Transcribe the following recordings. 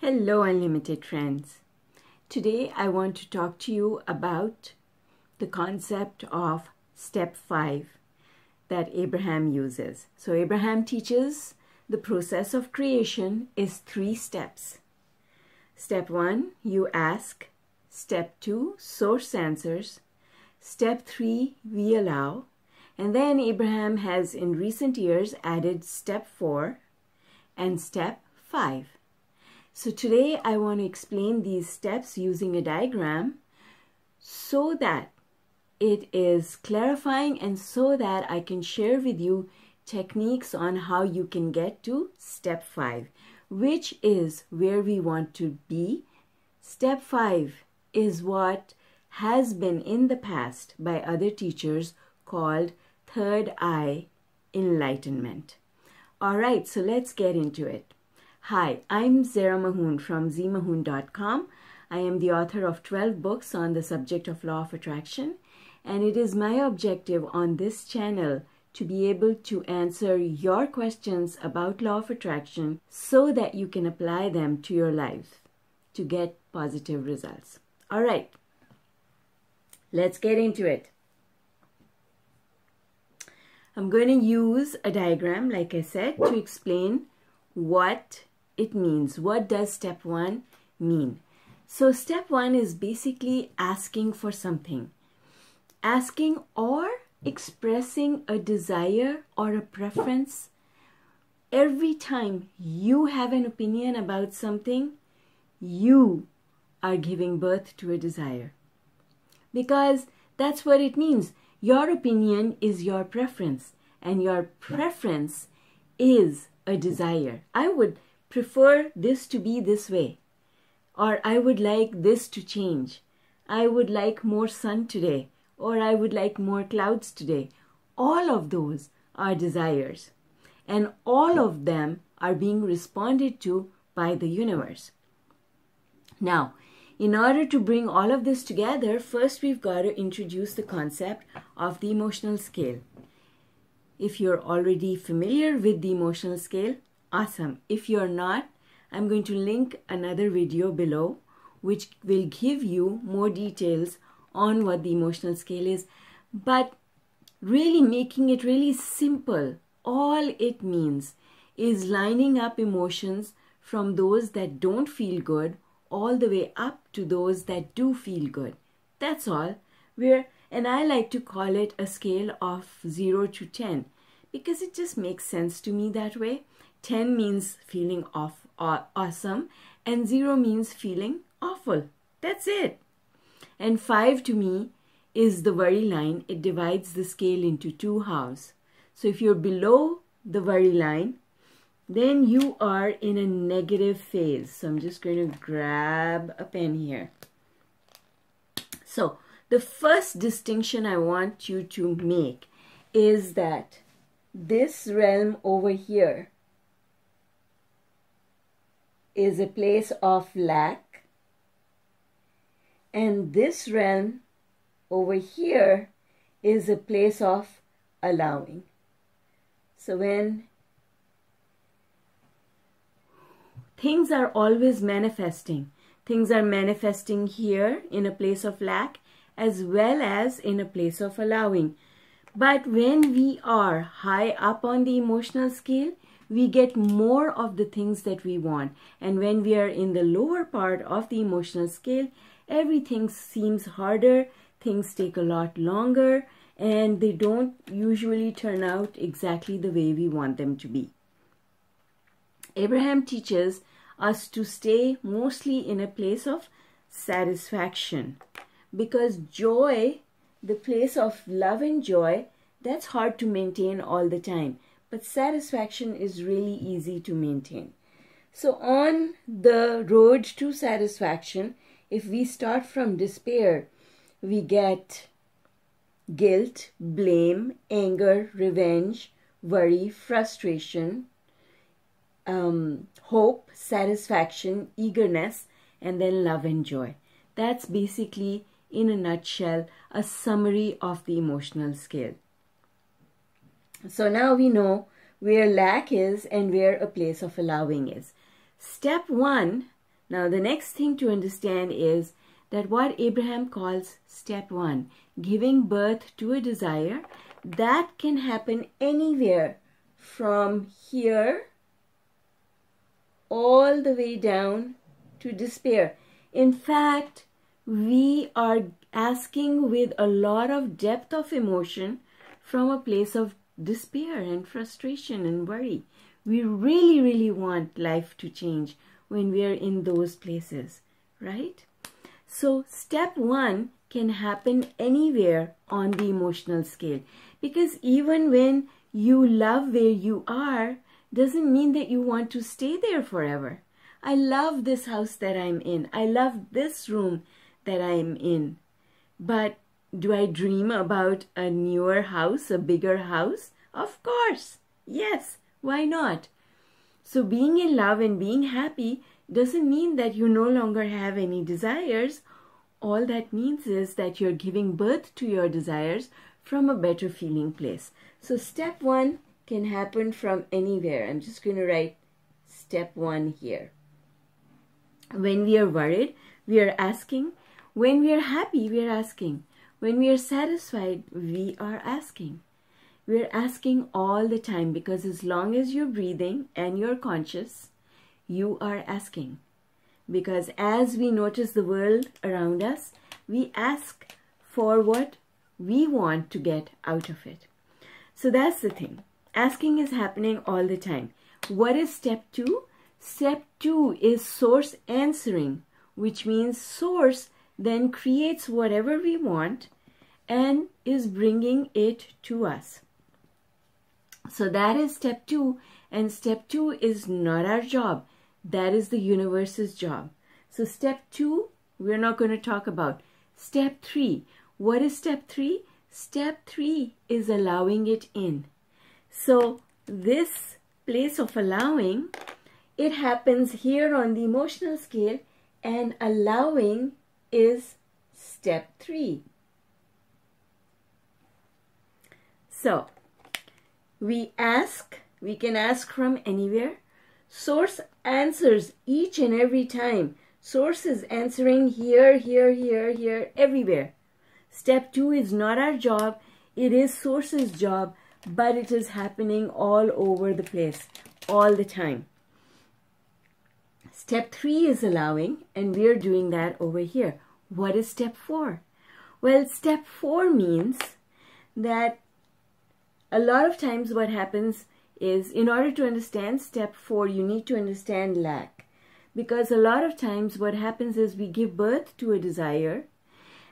Hello, unlimited friends. Today I want to talk to you about the concept of step 5 that Abraham uses. So Abraham teaches the process of creation is 3 steps. Step 1, you ask. Step 2, source answers. Step 3, we allow. And then Abraham has in recent years added step 4 and step 5. So today I want to explain these steps using a diagram so that it is clarifying and so that I can share with you techniques on how you can get to step 5, which is where we want to be. Step 5 is what has been in the past by other teachers called third eye enlightenment. All right, so let's get into it. Hi, I'm ZMAHOON from ZMAHOON.com. I am the author of 12 books on the subject of law of attraction, and it is my objective on this channel to be able to answer your questions about law of attraction so that you can apply them to your life to get positive results. All right, let's get into it. I'm going to use a diagram, like I said, to explain what it means. What does step 1 mean? So step 1 is basically asking for something. Asking or expressing a desire or a preference. Every time you have an opinion about something, you are giving birth to a desire. Because that's what it means. Your opinion is your preference, and your preference is a desire. I would prefer this to be this way, or I would like this to change. I would like more sun today, or I would like more clouds today. All of those are desires, and all of them are being responded to by the universe. Now, in order to bring all of this together, first we've got to introduce the concept of the emotional scale. If you're already familiar with the emotional scale, awesome. If you're not, I'm going to link another video below which will give you more details on what the emotional scale is, but really making it really simple. All it means is lining up emotions from those that don't feel good all the way up to those that do feel good. That's all. And I like to call it a scale of 0 to 10 because it just makes sense to me that way. 10 means feeling awesome and 0 means feeling awful. That's it. And 5 to me is the worry line. It divides the scale into 2 halves. So if you're below the worry line, then you are in a negative phase. So I'm just going to grab a pen here. So the first distinction I want you to make is that this realm over here is a place of lack, and this realm over here is a place of allowing. So when things are always manifesting, things are manifesting here in a place of lack as well as in a place of allowing. But when we are high up on the emotional scale, we get more of the things that we want. And when we are in the lower part of the emotional scale, everything seems harder, things take a lot longer, and they don't usually turn out exactly the way we want them to be. Abraham teaches us to stay mostly in a place of satisfaction, because joy, the place of love and joy, that's hard to maintain all the time. But satisfaction is really easy to maintain. So on the road to satisfaction, if we start from despair, we get guilt, blame, anger, revenge, worry, frustration, hope, satisfaction, eagerness, and then love and joy. That's basically, in a nutshell, a summary of the emotional scale. So now we know where lack is and where a place of allowing is. Step 1 Now, the next thing to understand is that what Abraham calls step 1, giving birth to a desire, that can happen anywhere from here all the way down to despair. In fact, we are asking with a lot of depth of emotion from a place of despair and frustration and worry. We really, really want life to change when we are in those places, right? So step 1 can happen anywhere on the emotional scale, because even when you love where you are, doesn't mean that you want to stay there forever. I love this house that I'm in. I love this room that I'm in. But do I dream about a newer house, a bigger house? Of course. Yes. Why not? So being in love and being happy doesn't mean that you no longer have any desires. All that means is that you're giving birth to your desires from a better feeling place. So step 1 can happen from anywhere. I'm just going to write step 1 here. When we are worried, we are asking. When we are happy, we are asking. When we are satisfied, we are asking. We are asking all the time, because as long as you're breathing and you're conscious, you are asking. Because as we notice the world around us, we ask for what we want to get out of it. So that's the thing. Asking is happening all the time. What is step 2? Step 2 is source answering, which means source then creates whatever we want and is bringing it to us. So that is step 2, and step 2 is not our job. That is the universe's job. So step 2, we're not going to talk about. Step 3, what is step 3? Step 3 is allowing it in. So this place of allowing, it happens here on the emotional scale, and allowing is step 3. So we can ask from anywhere. Source answers each and every time. Source is answering here, here, here, here, everywhere. Step 2 is not our job. It is source's job, but it is happening all over the place, all the time. Step 3 is allowing, and we are doing that over here. What is step 4? Well, step 4 means that a lot of times what happens is, in order to understand step 4, you need to understand lack. Because a lot of times what happens is we give birth to a desire,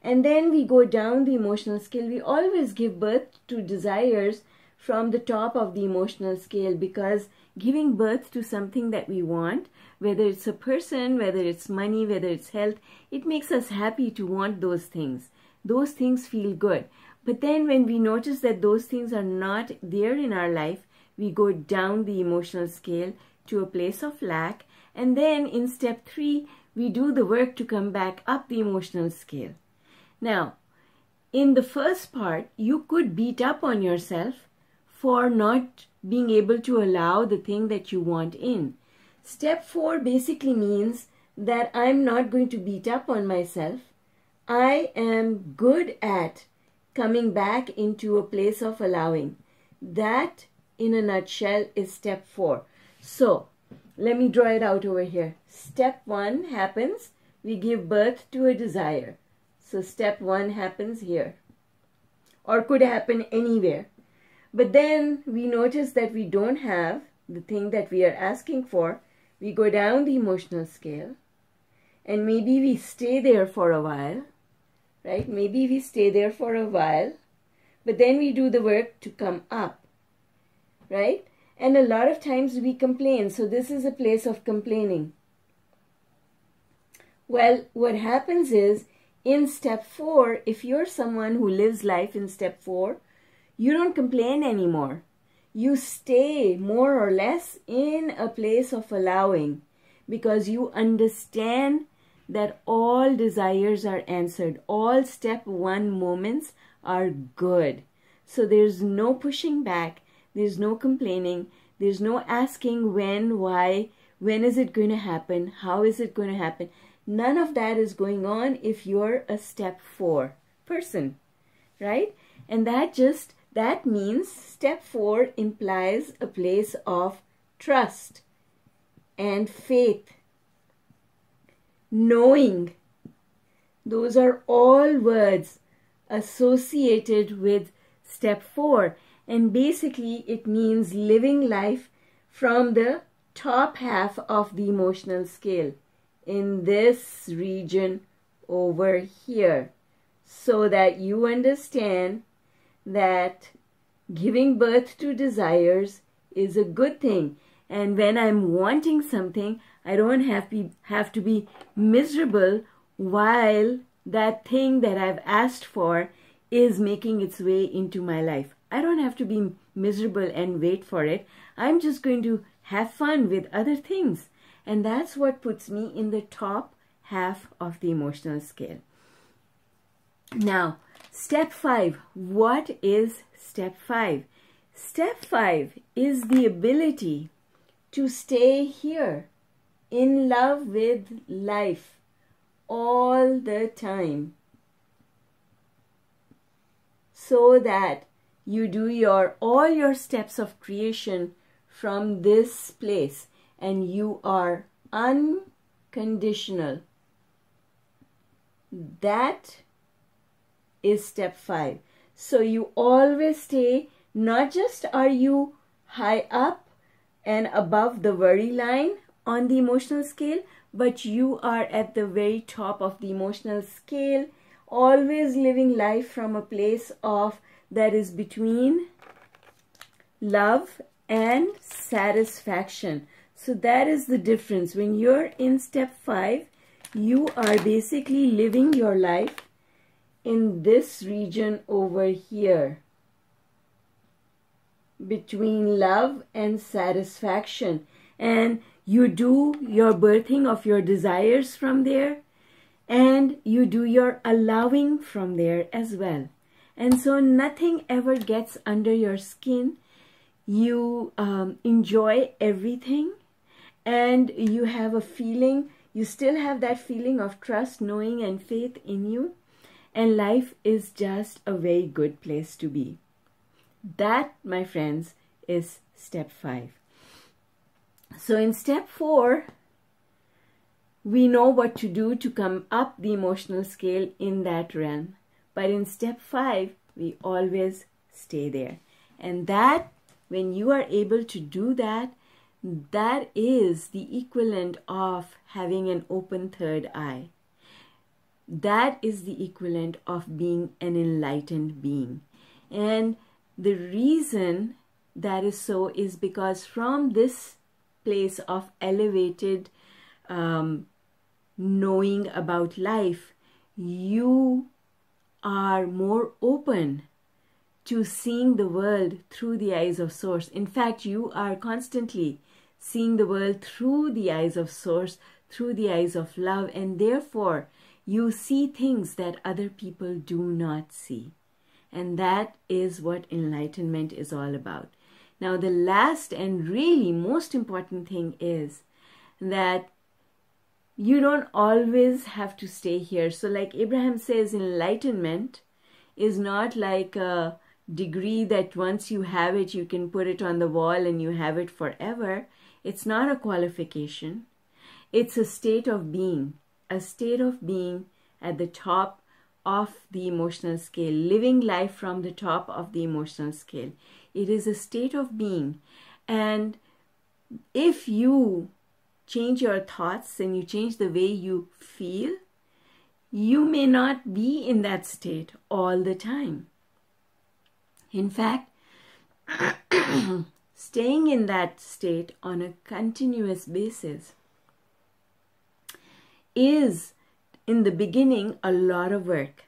and then we go down the emotional scale. We always give birth to desires from the top of the emotional scale, because giving birth to something that we want, whether it's a person, whether it's money, whether it's health, it makes us happy to want those things. Those things feel good. But then when we notice that those things are not there in our life, we go down the emotional scale to a place of lack. And then in step 3, we do the work to come back up the emotional scale. Now, in the first part, you could beat up on yourself for not being able to allow the thing that you want in. Step 4 basically means that I'm not going to beat up on myself. I am good at coming back into a place of allowing. That, in a nutshell, is step 4. So, let me draw it out over here. Step 1 happens, we give birth to a desire. So, step 1 happens here. Or could happen anywhere. But then we notice that we don't have the thing that we are asking for. We go down the emotional scale, and maybe we stay there for a while, right? Maybe we stay there for a while, but then we do the work to come up, right? And a lot of times we complain. So this is a place of complaining. Well, what happens is, in step 4, if you're someone who lives life in step 4, you don't complain anymore. You stay more or less in a place of allowing, because you understand that all desires are answered. All step 1 moments are good. So there's no pushing back. There's no complaining. There's no asking when, why, when is it going to happen, how is it going to happen. None of that is going on if you're a step 4 person, right? And that means step 4 implies a place of trust and faith, knowing. Those are all words associated with step 4. And basically it means living life from the top half of the emotional scale, in this region over here, so that you understand that giving birth to desires is a good thing. And when I'm wanting something, I don't have to be miserable while that thing that I've asked for is making its way into my life. I don't have to be miserable and wait for it. I'm just going to have fun with other things. And that's what puts me in the top half of the emotional scale. Now, step 5. What is step 5? Step 5 is the ability to stay here in love with life all the time, so that you do all your steps of creation from this place, and you are unconditional. That is step 5. So you always stay, not just are you high up and above the worry line on the emotional scale, but you are at the very top of the emotional scale, always living life from a place of that is between love and satisfaction. So that is the difference. When you're in step 5, you are basically living your life in this region over here, between love and satisfaction. And you do your birthing of your desires from there, and you do your allowing from there as well. And so nothing ever gets under your skin. You enjoy everything, and you have a feeling, you still have that feeling of trust, knowing, and faith in you. And life is just a very good place to be. That, my friends, is step 5. So in step 4, we know what to do to come up the emotional scale in that realm. But in step 5, we always stay there. And that, when you are able to do that, that is the equivalent of having an open third eye. That is the equivalent of being an enlightened being. And the reason that is so is because from this place of elevated knowing about life, you are more open to seeing the world through the eyes of Source. In fact, you are constantly seeing the world through the eyes of Source, through the eyes of love, and therefore you see things that other people do not see. And that is what enlightenment is all about. Now, the last and really most important thing is that you don't always have to stay here. So like Abraham says, enlightenment is not like a degree that once you have it, you can put it on the wall and you have it forever. It's not a qualification. It's a state of being at the top of the emotional scale, living life from the top of the emotional scale. It is a state of being. And if you change your thoughts and you change the way you feel, you may not be in that state all the time. In fact, staying in that state on a continuous basis is, in the beginning, a lot of work.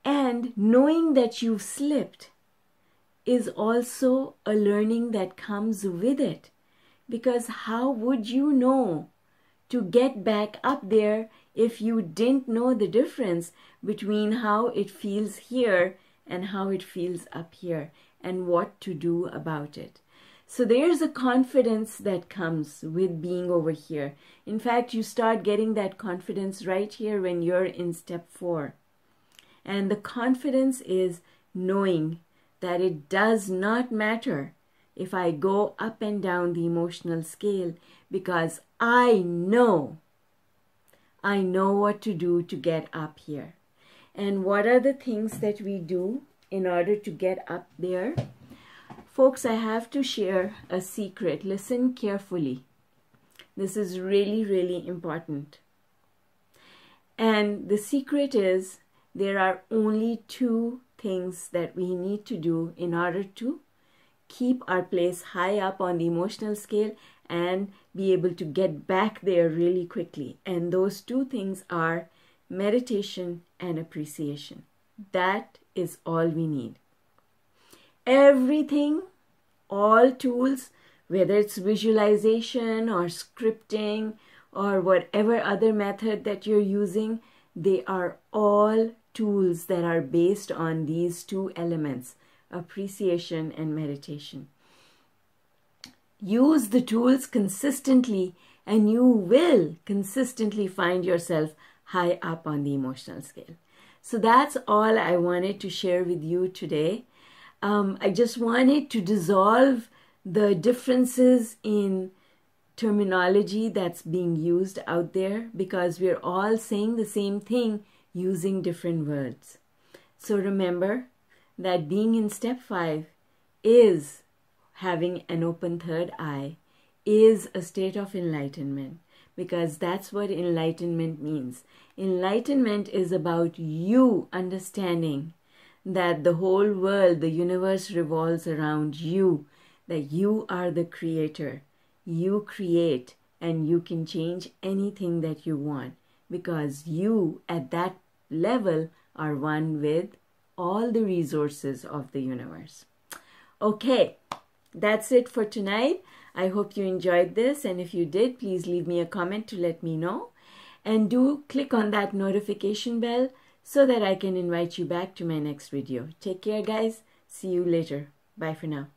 And knowing that you've slipped is also a learning that comes with it. Because how would you know to get back up there if you didn't know the difference between how it feels here and how it feels up here, and what to do about it? So there's a confidence that comes with being over here. In fact, you start getting that confidence right here when you're in step 4. And the confidence is knowing that it does not matter if I go up and down the emotional scale, because I know what to do to get up here. And what are the things that we do in order to get up there? Folks, I have to share a secret. Listen carefully. This is really, really important. And the secret is there are only 2 things that we need to do in order to keep our place high up on the emotional scale and be able to get back there really quickly. And those 2 things are meditation and appreciation. That is all we need. Everything, all tools, whether it's visualization or scripting or whatever other method that you're using, they are all tools that are based on these 2 elements, appreciation and meditation. Use the tools consistently and you will consistently find yourself high up on the emotional scale. So that's all I wanted to share with you today. I just wanted to dissolve the differences in terminology that's being used out there, because we're all saying the same thing using different words. So remember that being in step 5 is having an open third eye, is a state of enlightenment, because that's what enlightenment means. Enlightenment is about you understanding that the whole world, the universe revolves around you, that you are the creator. You create and you can change anything that you want, because you at that level are one with all the resources of the universe. Okay, that's it for tonight. I hope you enjoyed this, and if you did, please leave me a comment to let me know. And do click on that notification bell so that I can invite you back to my next video. Take care, guys. See you later. Bye for now.